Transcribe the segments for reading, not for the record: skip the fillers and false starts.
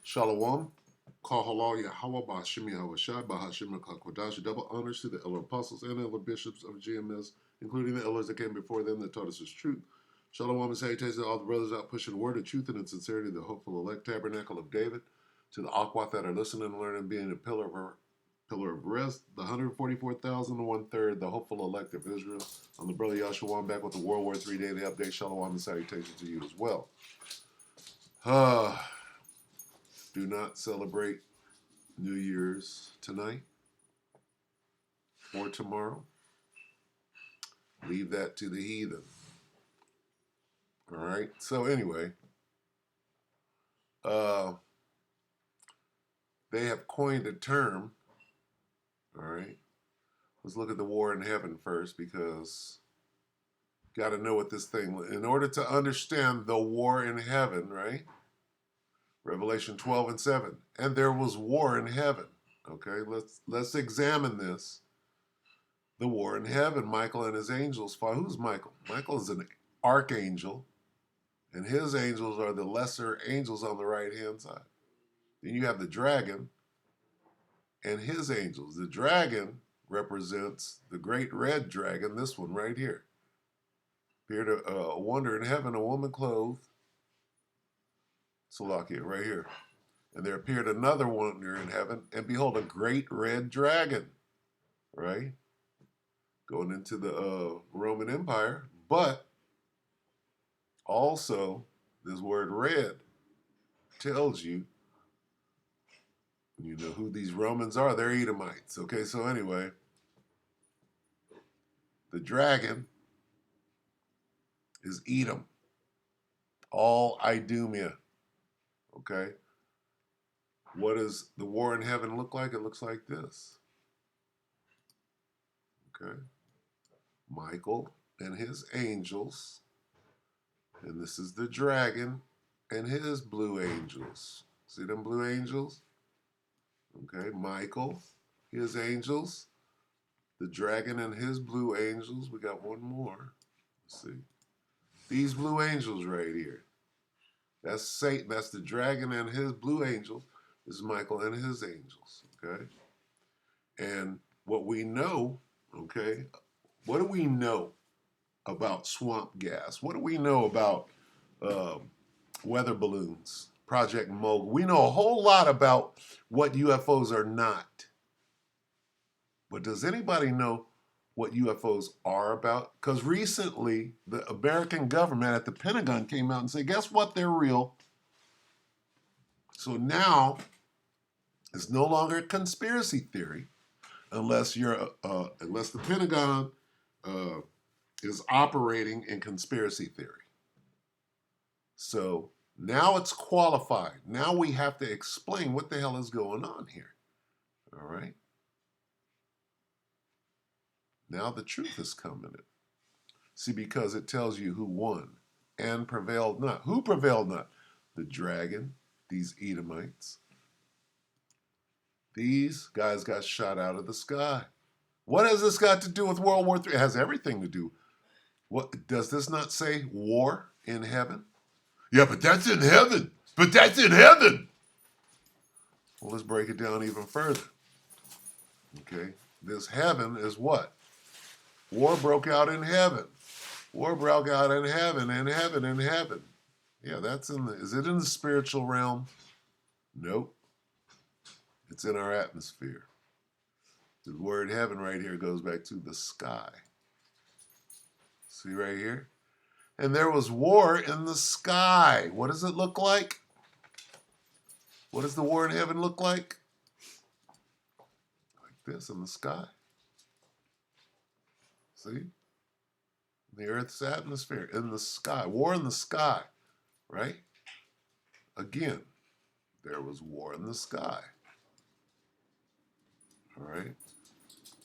Shalom. Call halal Yahweh Ba'ashim Yahweh Shai Ba'ashim Kakodash. Double honors to the elder apostles and elder bishops of GMS, including the elders that came before them that taught us his truth. Shalom and salutations to all the brothers out pushing the word of truth and in sincerity, the hopeful elect tabernacle of David, to the Akwat that are listening and learning, being a pillar of rest, the 144,000 and 1/3, the hopeful elect of Israel. I'm the brother Yahshua. I'm back with the WW3 Daily Update. Shalom and salutations to you as well. Do not celebrate New Year's tonight or tomorrow. Leave that to the heathen. All right. So anyway, they have coined a term. All right. Let's look at the war in heaven first, because got to know what this thing. In order to understand the war in heaven, right? Revelation 12:7. And there was war in heaven. Okay. Let's examine this. The war in heaven. Michael and his angels fought. Who's Michael? Michael is an archangel. And his angels are the lesser angels on the right-hand side. Then you have the dragon and his angels. The dragon represents the great red dragon, this one right here. Appeared a wonder in heaven, a woman clothed. Salakia, right here. And there appeared another wonder in heaven, and behold, a great red dragon, right? Going into the Roman Empire. But also, this word red tells you know who these Romans are. They're Edomites. Okay, so anyway, the dragon is Edom. All Idumea. Okay. What does the war in heaven look like? It looks like this. Okay. Michael and his angels. And this is the dragon and his blue angels. See them blue angels? Okay. Michael, his angels. The dragon and his blue angels. We got one more. Let's see. These blue angels right here. That's Satan. That's the dragon and his blue angels. This is Michael and his angels. Okay. And what we know, okay, what do we know about swamp gas? What do we know about weather balloons, Project Mogul? We know a whole lot about what UFOs are not. But does anybody know what UFOs are about? Because recently, the American government at the Pentagon came out and said, guess what? They're real. So now it's no longer a conspiracy theory, unless the Pentagon is operating in conspiracy theory. So now it's qualified. Now we have to explain what the hell is going on here. All right. Now the truth is coming in. See, because it tells you who won and prevailed not. Who prevailed not? The dragon, these Edomites. These guys got shot out of the sky. What has this got to do with World War III? It has everything to do. What does this not say? War in heaven? Yeah, but that's in heaven. But that's in heaven. Well, let's break it down even further. Okay, this heaven is what? War broke out in heaven. War broke out in heaven, in heaven, in heaven. Yeah, that's is it in the spiritual realm? Nope. It's in our atmosphere. The word heaven right here goes back to the sky. See right here? And there was war in the sky. What does it look like? What does the war in heaven look like? Like this in the sky. See? The earth's atmosphere, in the sky. War in the sky, right? Again, there was war in the sky. All right?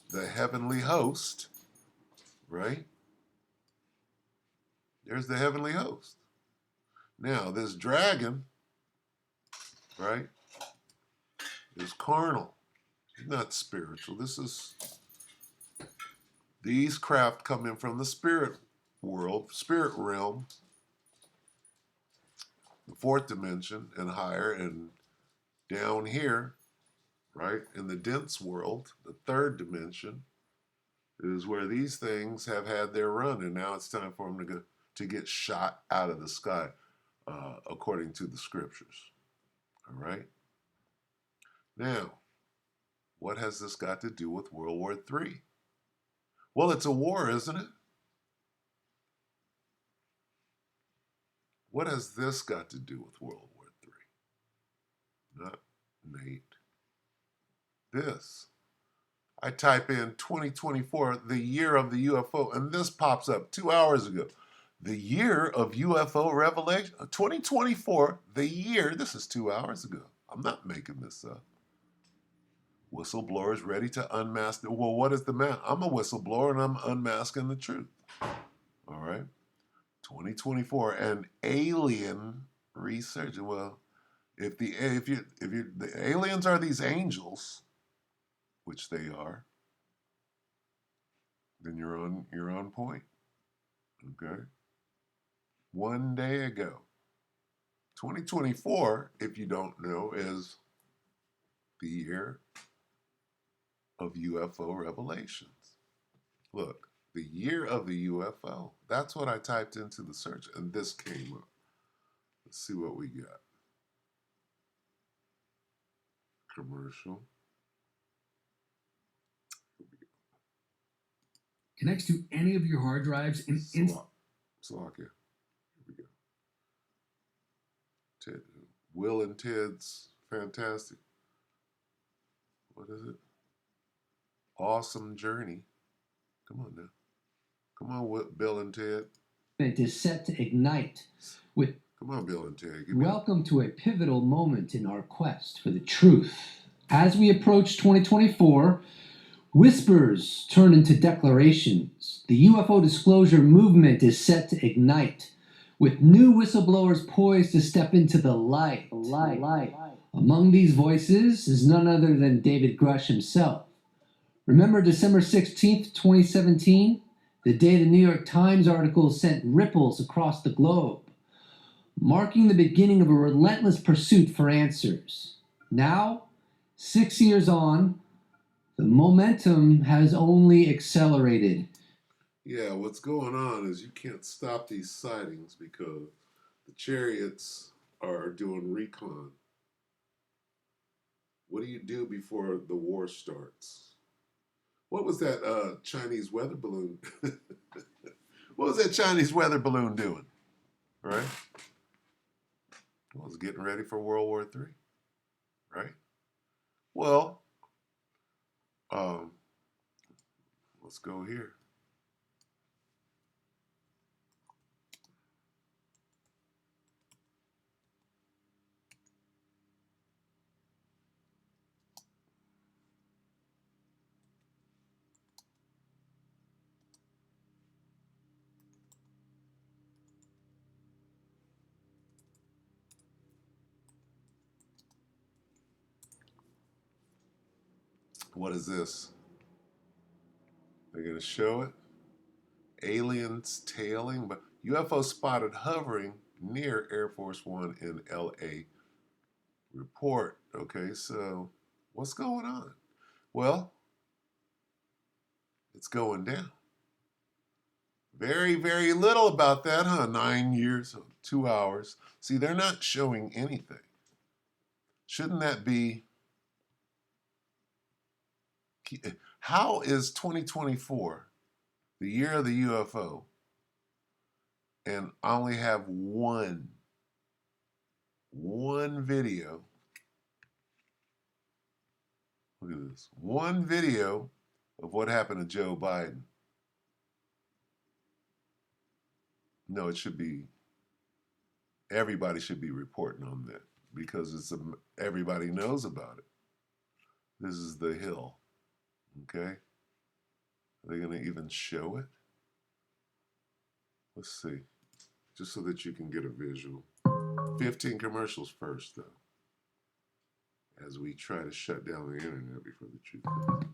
The heavenly host, right? There's the heavenly host. Now, this dragon, right, is carnal. It's not spiritual. These craft come in from the spirit world, spirit realm, the fourth dimension and higher, and down here, right, in the dense world, the third dimension, is where these things have had their run, and now it's time for them to get shot out of the sky, according to the scriptures. All right. Now, what has this got to do with World War III? Well, it's a war, isn't it? What has this got to do with World War III? Not Nate. This. I type in 2024, the year of the UFO, and this pops up 2 hours ago. The year of UFO revelation, 2024, the year, this is 2 hours ago. I'm not making this up. Whistleblowers ready to unmask. Well, what is the mask? I'm a whistleblower and I'm unmasking the truth. All right. 2024 and alien research. Well, if the aliens are these angels, which they are, then you're on point. Okay. 1 day ago. 2024, if you don't know, is the year of UFO revelations. Look, the year of the UFO. That's what I typed into the search, and this came up. Let's see what we got. Commercial. Connects to any of your hard drives in Slovakia. Here we go. Ted, Will and Ted's Fantastic. What is it? Awesome Journey. Come on now. Come on, Bill and Ted. It is set to ignite with. Come on, Bill and Ted. Welcome to a pivotal moment in our quest for the truth. As we approach 2024, whispers turn into declarations. The UFO disclosure movement is set to ignite, with new whistleblowers poised to step into the light. Among these voices is none other than David Grush himself. Remember December 16th, 2017? The day the New York Times article sent ripples across the globe, marking the beginning of a relentless pursuit for answers. Now, 6 years on, the momentum has only accelerated. Yeah, what's going on is you can't stop these sightings because the chariots are doing recon. What do you do before the war starts? What was that Chinese weather balloon? What was that Chinese weather balloon doing? Right? It was getting ready for World War III. Right? Well, let's go here. What is this? They're going to show it. Aliens tailing, but UFO spotted hovering near Air Force One in LA. Report. Okay, so what's going on? Well, it's going down. Very, very little about that, huh? 9 years, 2 hours. See, they're not showing anything. Shouldn't that be? How is 2024 the year of the UFO and I only have one video? Look at this. One video of what happened to Joe Biden. No, it should be, everybody should be reporting on that because everybody knows about it. This is the Hill. Okay? Are they going to even show it? Let's see. Just so that you can get a visual. 15 commercials first, though, as we try to shut down the internet before the truth comes.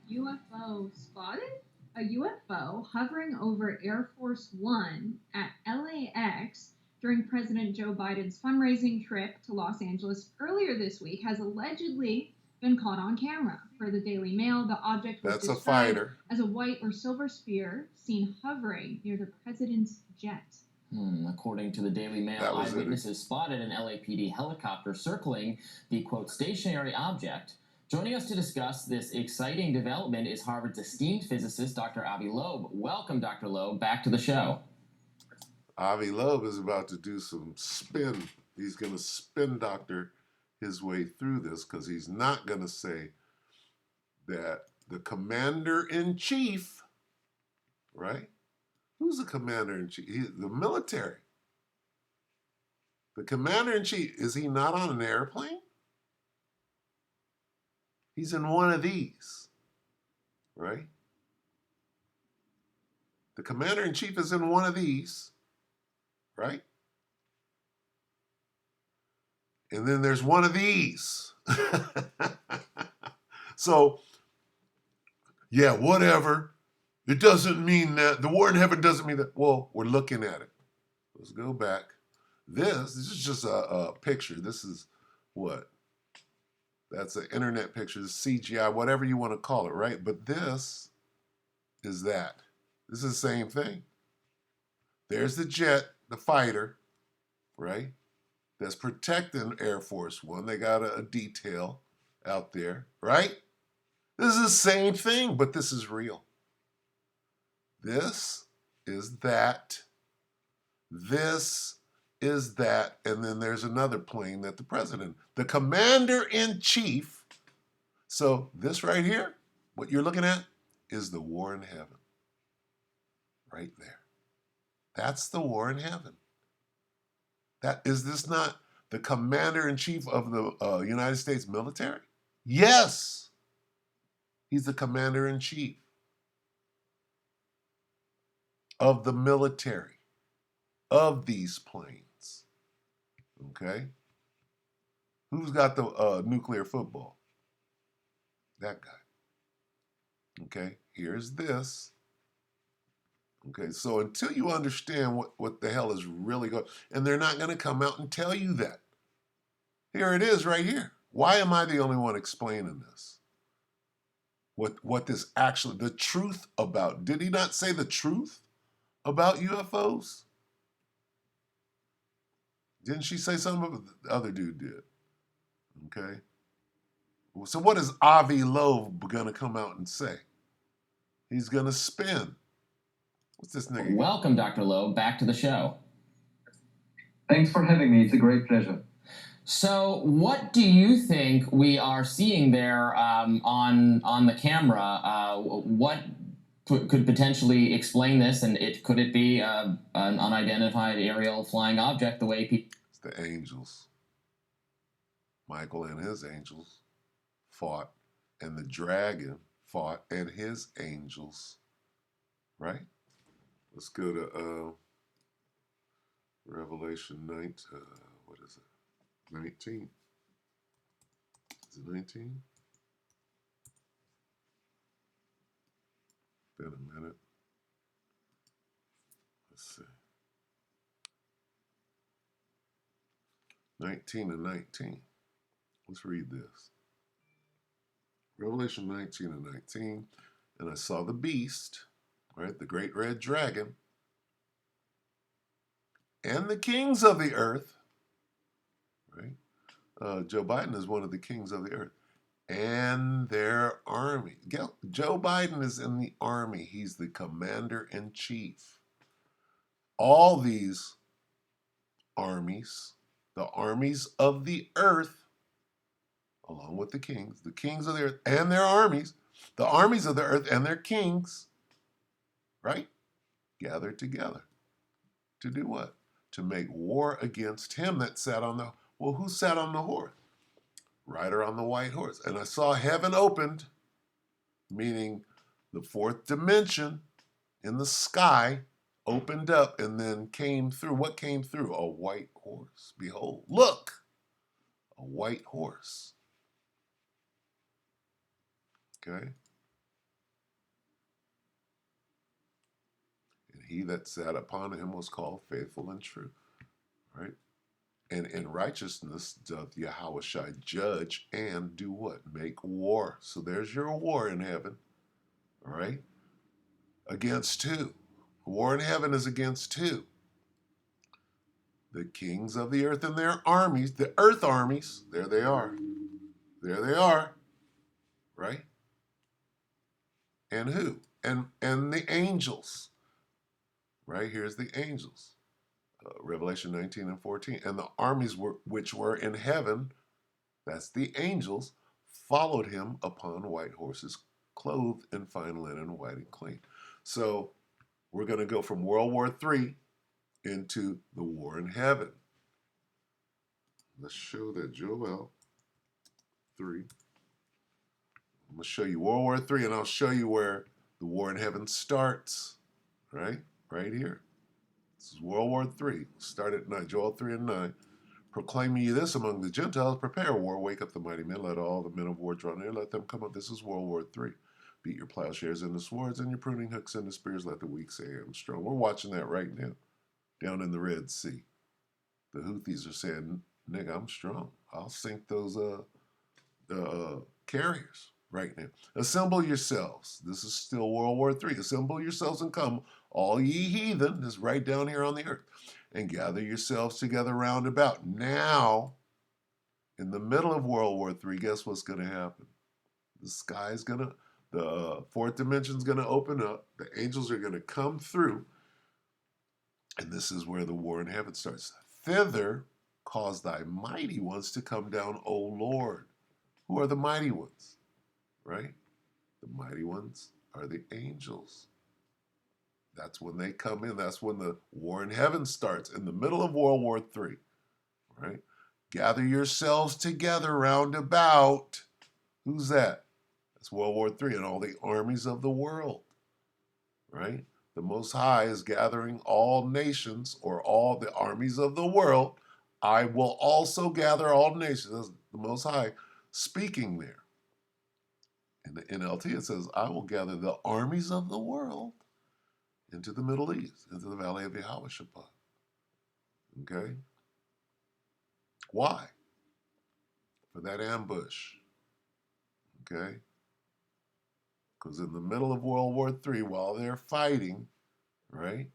UFO spotted A UFO hovering over Air Force One at LAX during President Joe Biden's fundraising trip to Los Angeles earlier this week has allegedly been caught on camera. Per the Daily Mail, the object was That's a described fighter. as a white or silver sphere seen hovering near the president's jet. According to the Daily Mail, That was it. eyewitnesses spotted an LAPD helicopter circling the, quote, stationary object. Joining us to discuss this exciting development is Harvard's esteemed physicist, Dr. Avi Loeb. Welcome, Dr. Loeb, back to the show. Avi Loeb is about to do some spin. He's going to spin doctor his way through this because he's not going to say that the commander-in-chief, right? Who's the commander-in-chief? The military. The commander-in-chief, is he not on an airplane? He's in one of these, right? The commander-in-chief is in one of these, right? And then there's one of these. So, yeah, whatever. It doesn't mean that. The war in heaven doesn't mean that. Well, we're looking at it. Let's go back. This is just a picture. This is what? That's an internet picture, CGI, whatever you want to call it, right? But this is that. This is the same thing. There's the jet, the fighter, right? That's protecting Air Force One. They got a detail out there, right? This is the same thing, but this is real. This is that. This is that. And then there's another plane that the president, the commander-in-chief. So this right here, what you're looking at, is the war in heaven. Right there. That's the war in heaven. Is this not the commander-in-chief of the United States military? Yes. He's the commander-in-chief of the military, of these planes. Okay? Who's got the nuclear football? That guy. Okay? Here's this. Okay, so until you understand what the hell is really going, and they're not going to come out and tell you that. Here it is right here. Why am I the only one explaining this? What this actually, the truth about, did he not say the truth about UFOs? Didn't she say something? The other dude did. Okay. So what is Avi Loeb going to come out and say? He's going to spin. What's this nigga? Welcome, Dr. Loeb, back to the show. Thanks for having me. It's a great pleasure. So, what do you think we are seeing there on the camera? What could potentially explain this? And could it be an unidentified aerial flying object? The way people. It's the angels. Michael and his angels fought, and the dragon fought, and his angels. Right? Let's go to Revelation 9. What is it? 19. Is it 19? Been a minute. Let's see. 19 and 19. Let's read this. Revelation 19 and 19. And I saw the beast, right, the great red dragon, and the kings of the earth, right? Joe Biden is one of the kings of the earth, and their army. Joe Biden is in the army. He's the commander-in-chief. All these armies, the armies of the earth, along with the kings of the earth and their armies, the armies of the earth and their kings, right? Gathered together. To do what? To make war against him that sat on the, well, who sat on the horse? Rider on the white horse. And I saw heaven opened, meaning the fourth dimension in the sky opened up and then came through. What came through? A white horse. Behold, look, a white horse. Okay? he that sat upon him was called faithful and true, right? And in righteousness doth Yahushua judge and do what? Make war. So there's your war in heaven, all right? Against who? War in heaven is against who? The kings of the earth and their armies, the earth armies. There they are. There they are, right? And who? And the angels, right? Here's the angels. Revelation 19 and 14. And the armies which were in heaven, that's the angels, followed him upon white horses, clothed in fine linen, white and clean. So we're going to go from World War III into the war in heaven. Let's show that Joel 3. I'm going to show you World War III, and I'll show you where the war in heaven starts, right? Right here. This is World War III. Start at 9. Joel 3 and 9. Proclaim ye this among the Gentiles, prepare war, wake up the mighty men, let all the men of war draw near, let them come up. This is World War III. Beat your plowshares into swords and your pruning hooks into spears, let the weak say, I am strong. We're watching that right now, down in the Red Sea. The Houthis are saying, nigga, I'm strong. I'll sink those carriers right now. Assemble yourselves. This is still World War III. Assemble yourselves and come, all ye heathen, this is right down here on the earth, and gather yourselves together round about. Now, in the middle of World War III, guess what's going to happen? The sky's going to, the fourth dimension's going to open up. The angels are going to come through. And this is where the war in heaven starts. Thither cause thy mighty ones to come down, O Lord. Who are the mighty ones? Right? The mighty ones are the angels. That's when they come in. That's when the war in heaven starts, in the middle of World War III. Right? Gather yourselves together round about. Who's that? That's World War III and all the armies of the world. Right? The Most High is gathering all nations, or all the armies of the world. I will also gather all nations. That's the Most High speaking there. In the NLT, it says, I will gather the armies of the world into the Middle East, into the valley of Yahushua. Okay? Why? For that ambush. Okay? Because in the middle of World War III, while they're fighting, right,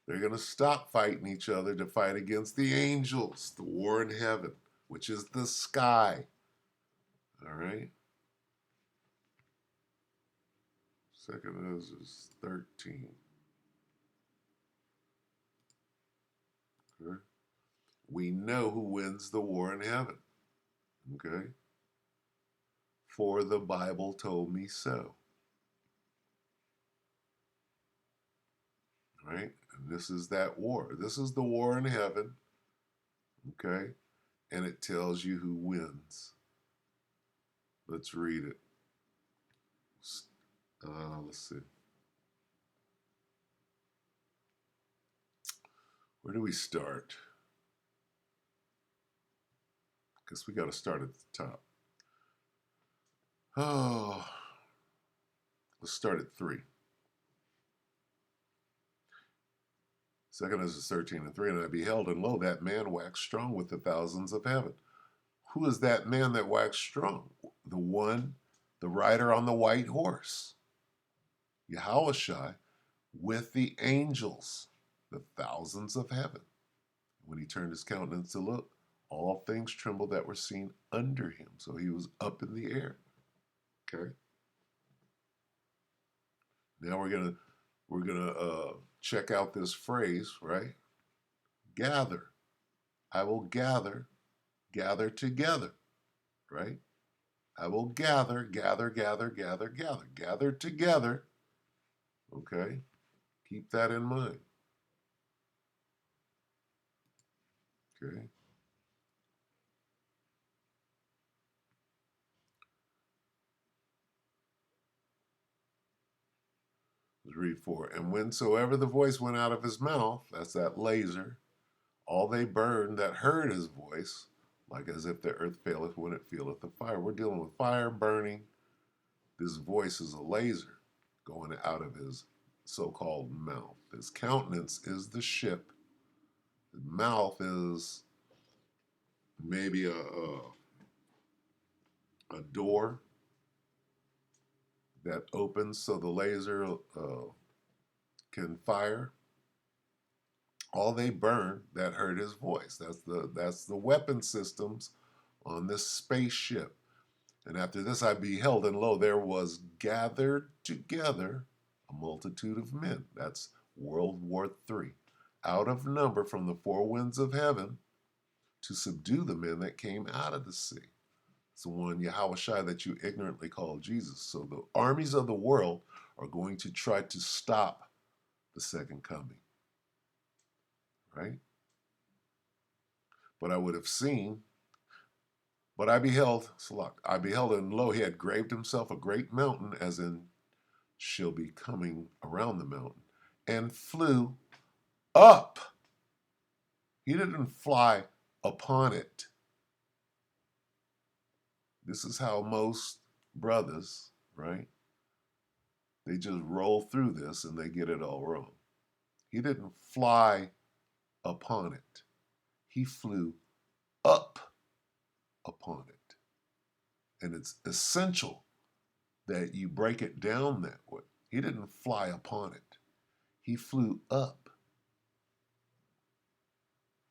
they're going to stop fighting each other to fight against the angels, the war in heaven, which is the sky. All right? Second is 13. Okay? We know who wins the war in heaven. Okay? For the Bible told me so. Right? And this is that war. This is the war in heaven. Okay? And it tells you who wins. Let's read it. Let's see. Where do we start? Guess we got to start at the top. Oh, let's start at 3. Second is 13 and 3. And I beheld, and lo, that man waxed strong with the thousands of heaven. Who is that man that waxed strong? The one, the rider on the white horse. Yahushua with the angels, the thousands of heaven. When he turned his countenance to look, all things trembled that were seen under him. So he was up in the air. Okay. Now we're gonna check out this phrase, right? Gather. I will gather together, right? I will gather together. Okay? Keep that in mind. Okay? Let's read 4. And whensoever the voice went out of his mouth, that's that laser, all they burned that heard his voice, like as if the earth faileth when it feeleth the fire. We're dealing with fire burning. This voice is a laser going out of his so-called mouth. His countenance is the ship. The mouth is maybe a door that opens so the laser can fire. All they burn that hurt his voice. That's the weapon systems on this spaceship. And after this I beheld, and lo, there was gathered together a multitude of men. That's World War III. Out of number from the four winds of heaven to subdue the men that came out of the sea. It's the one Yahushua that you ignorantly call Jesus. So the armies of the world are going to try to stop the second coming. Right? But I would have seen, but I beheld, and lo, he had graved himself a great mountain, as in shall be coming around the mountain, and flew up. He didn't fly upon it. This is how most brothers, right? They just roll through this and they get it all wrong. He didn't fly upon it. He flew up upon it. And it's essential that you break it down that way. He didn't fly upon it. He flew up.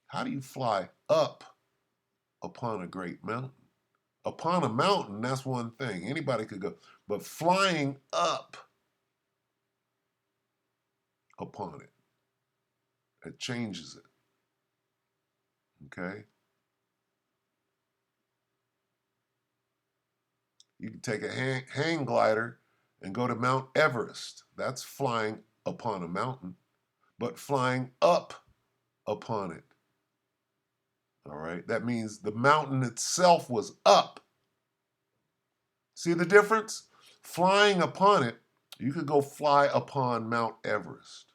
How do you fly up upon a great mountain? Upon a mountain, that's one thing. Anybody could go. But flying up upon it changes it. Okay? You can take a hang glider and go to Mount Everest. That's flying upon a mountain, but flying up upon it. All right? That means the mountain itself was up. See the difference? Flying upon it, you could go fly upon Mount Everest.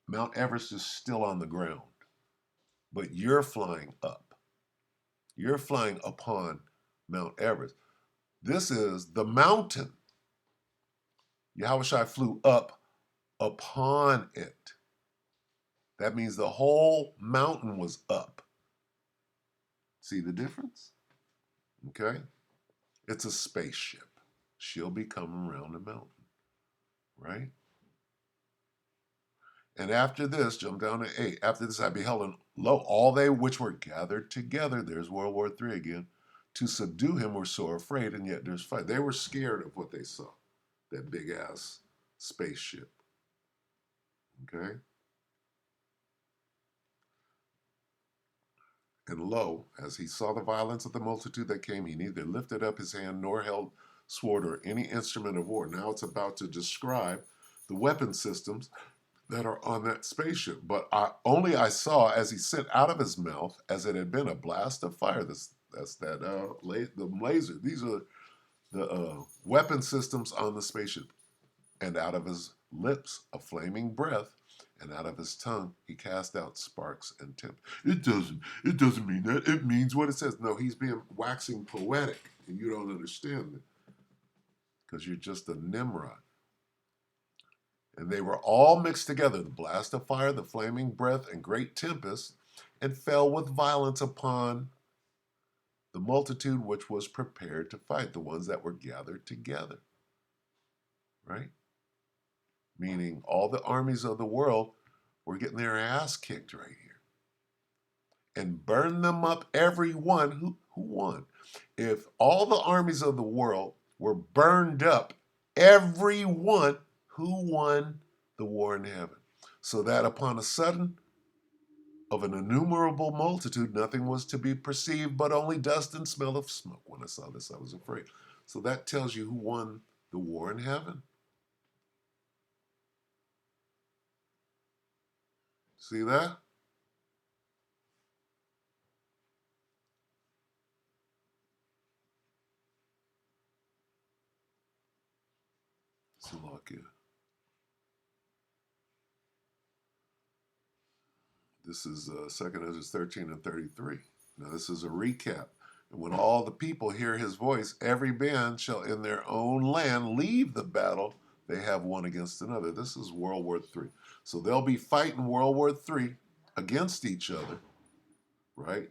Mount Everest is still on the ground, but you're flying up. You're flying upon Mount Everest. This is the mountain. Yahushua flew up upon it. That means the whole mountain was up. See the difference? Okay? It's a spaceship. She'll be coming around the mountain. Right? And after this, jump down to 8. After this I beheld, and lo, all they which were gathered together, there's World War III again, to subdue him were sore afraid, and yet there's fight. They were scared of what they saw, that big-ass spaceship. Okay? And lo, as he saw the violence of the multitude that came, he neither lifted up his hand nor held sword or any instrument of war. Now it's about to describe the weapon systems that are on that spaceship. But I saw as he sent out of his mouth, as it had been a blast of fire. The laser. These are the weapon systems on the spaceship. And out of his lips a flaming breath, and out of his tongue he cast out sparks and temp. It doesn't mean that. It means what it says. No, he's being waxing poetic, and you don't understand it because you're just a Nimrod. And they were all mixed together, the blast of fire, the flaming breath, and great tempest, and fell with violence upon the multitude which was prepared to fight, the ones that were gathered together. Right? Meaning all the armies of the world were getting their ass kicked right here. And burn them up, every one who won. If all the armies of the world were burned up, every one who won the war in heaven. So that upon a sudden of an innumerable multitude, nothing was to be perceived but only dust and smell of smoke. When I saw this, I was afraid. So that tells you who won the war in heaven. See that? Salakia. This is 2nd Ezra 13 and 33. Now this is a recap. And when all the people hear his voice, every band shall in their own land leave the battle they have one against another. This is World War III. So they'll be fighting World War III against each other, right?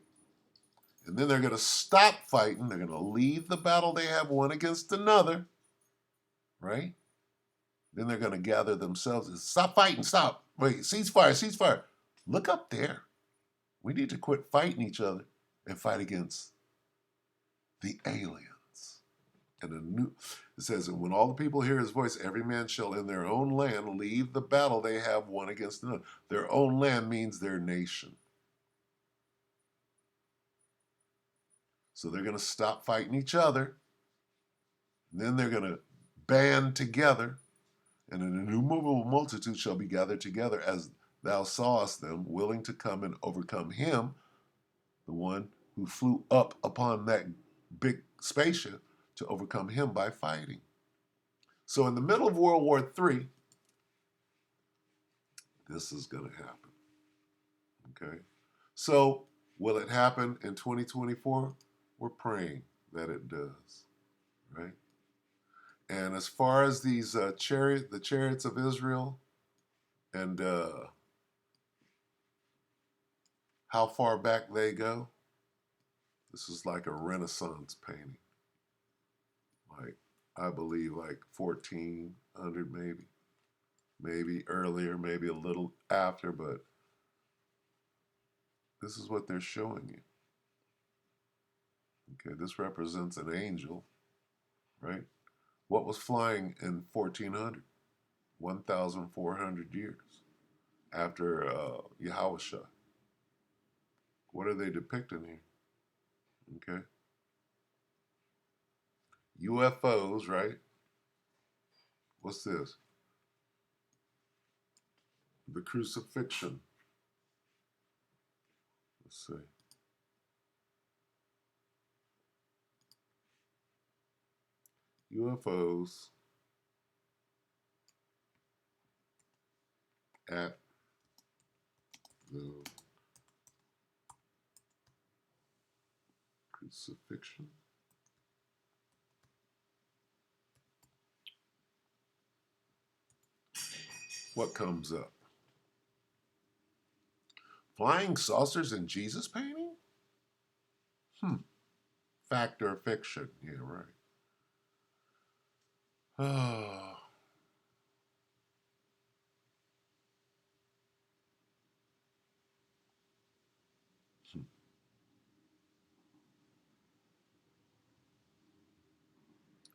And then they're going to stop fighting. They're going to leave the battle they have one against another, right? Then they're going to gather themselves and stop fighting, stop. Wait, ceasefire, ceasefire. Look up there. We need to quit fighting each other and fight against the aliens. And it says, and when all the people hear his voice, every man shall in their own land leave the battle they have one against another. Their own land means their nation. So they're going to stop fighting each other. And then they're going to band together, and an innumerable multitude shall be gathered together as thou sawest them, willing to come and overcome him, the one who flew up upon that big spaceship, to overcome him by fighting. So in the middle of World War III, this is going to happen. Okay? So will it happen in 2024? We're praying that it does. Right? And as far as these the chariots of Israel, and how far back they go, this is like a Renaissance painting. Like, I believe like 1400 maybe earlier, maybe a little after, but this is what they're showing you. Okay, this represents an angel, right? What was flying in 1400? 1,400 years after Yahushua. What are they depicting here? Okay. UFOs, right? What's this? The crucifixion. Let's see. UFOs at the crucifixion. What comes up? Flying saucers in Jesus painting? Fact or fiction? Yeah, right. Oh.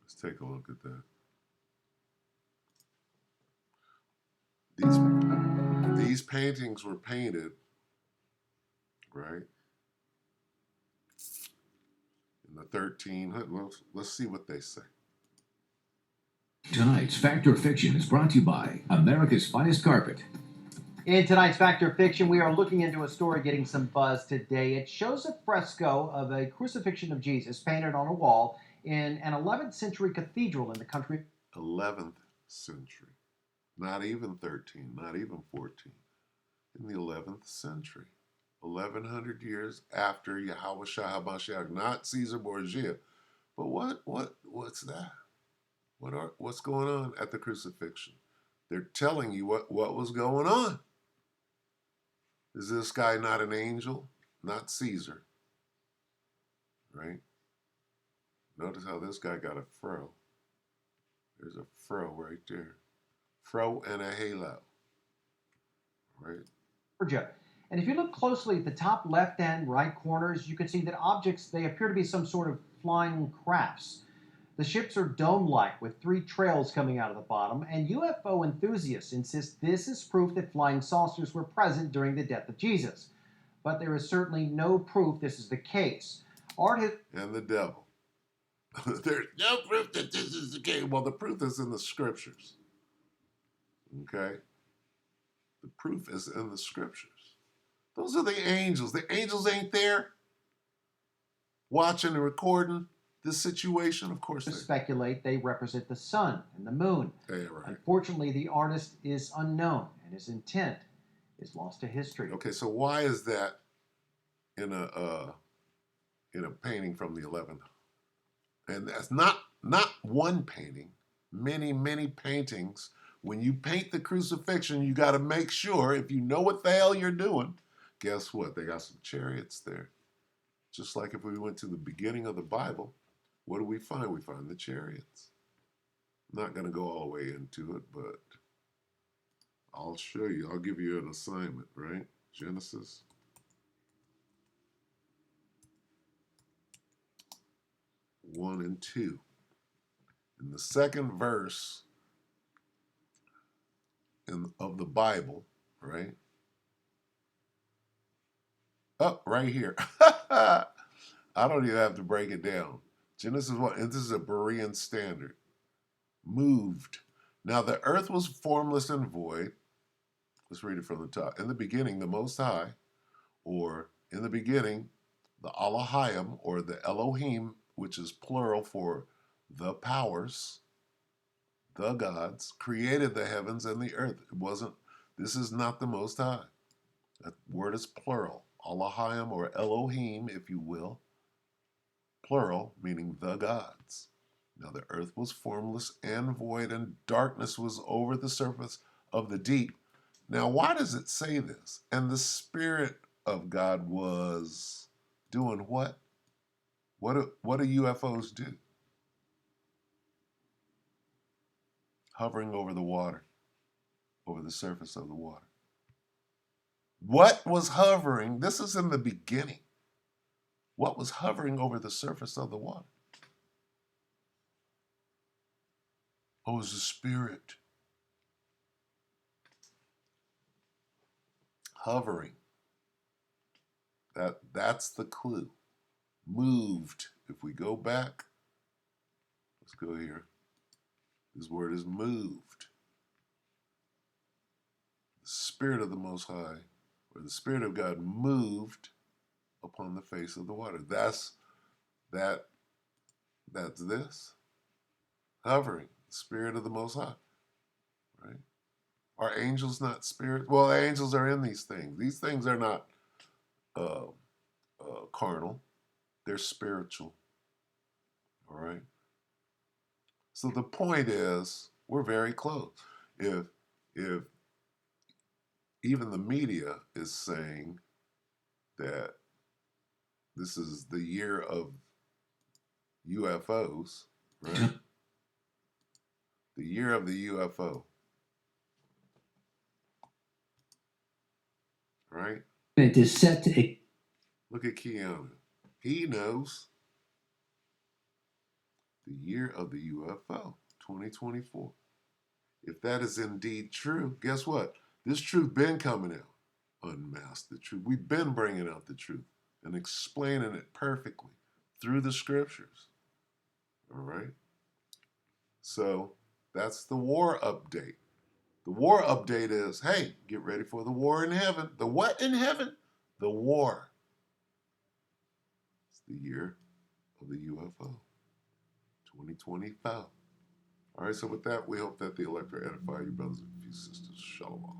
Let's take a look at that. These paintings were painted, right, in the 1300s. Let's see what they say. Tonight's Fact or Fiction is brought to you by America's Finest Carpet. In tonight's Fact or Fiction, we are looking into a story getting some buzz today. It shows a fresco of a crucifixion of Jesus painted on a wall in an 11th century cathedral in the country. 11th century. Not even 13, not even 14. In the 11th century. 1100 years after Yahushua HaMashiach, not Caesar Borgia. But what's that? What's going on at the crucifixion? They're telling you what was going on. Is this guy not an angel? Not Caesar. Right? Notice how this guy got a fro. There's a fro right there. Fro and a halo. Right? Georgia. And if you look closely at the top left and right corners, you can see that objects, they appear to be some sort of flying crafts. The ships are dome-like with 3 trails coming out of the bottom, and UFO enthusiasts insist this is proof that flying saucers were present during the death of Jesus. But there is certainly no proof this is the case. And the devil. There's no proof that this is the case. Well, the proof is in the scriptures. Okay? The proof is in the scriptures. Those are the angels. The angels ain't there watching and recording this situation. Of course they speculate they represent the sun and the moon. Yeah, right. Unfortunately, the artist is unknown, and his intent is lost to history. Okay, so why is that in a painting from the 11th? And that's not one painting, many, many paintings. When you paint the crucifixion, you got to make sure, if you know what the hell you're doing, guess what? They got some chariots there. Just like if we went to the beginning of the Bible, what do we find? We find the chariots. I'm not going to go all the way into it, but I'll show you. I'll give you an assignment, right? Genesis 1 and 2. In the second verse of the Bible, right? Oh, right here. I don't even have to break it down. Genesis 1, and this is a Berean standard. Moved. Now the earth was formless and void. Let's read it from the top. In the beginning, the Most High, or in the beginning, the Elohim, or the Elohim, which is plural for the powers, the gods, created the heavens and the earth. This is not the Most High. That word is plural. Elohim, or Elohim, if you will. Plural, meaning the gods. Now the earth was formless and void, and darkness was over the surface of the deep. Now, why does it say this? And the Spirit of God was doing what? What do UFOs do? Hovering over the water, over the surface of the water. What was hovering? This is in the beginning. What was hovering over the surface of the water? Oh, it was the Spirit. Hovering. That's the clue. Moved. If we go back, let's go here. This word is moved. The Spirit of the Most High, or the Spirit of God, moved upon the face of the water. That's this. Hovering. The Spirit of the Most High. Right? Are angels not spirit? Well, the angels are in these things. These things are not carnal. They're spiritual. All right. So the point is, we're very close. If even the media is saying that this is the year of UFOs, right? The year of the UFO, right? It is set to. Look at Keanu. He knows the year of the UFO, 2024. If that is indeed true, guess what? This truth been coming out. Unmask the truth. We've been bringing out the truth and explaining it perfectly through the scriptures. All right? So that's the war update. The war update is, hey, get ready for the war in heaven. The what in heaven? The war. It's the year of the UFO, 2025. All right, so with that, we hope that the elector edify you, brothers and sisters. Shalom.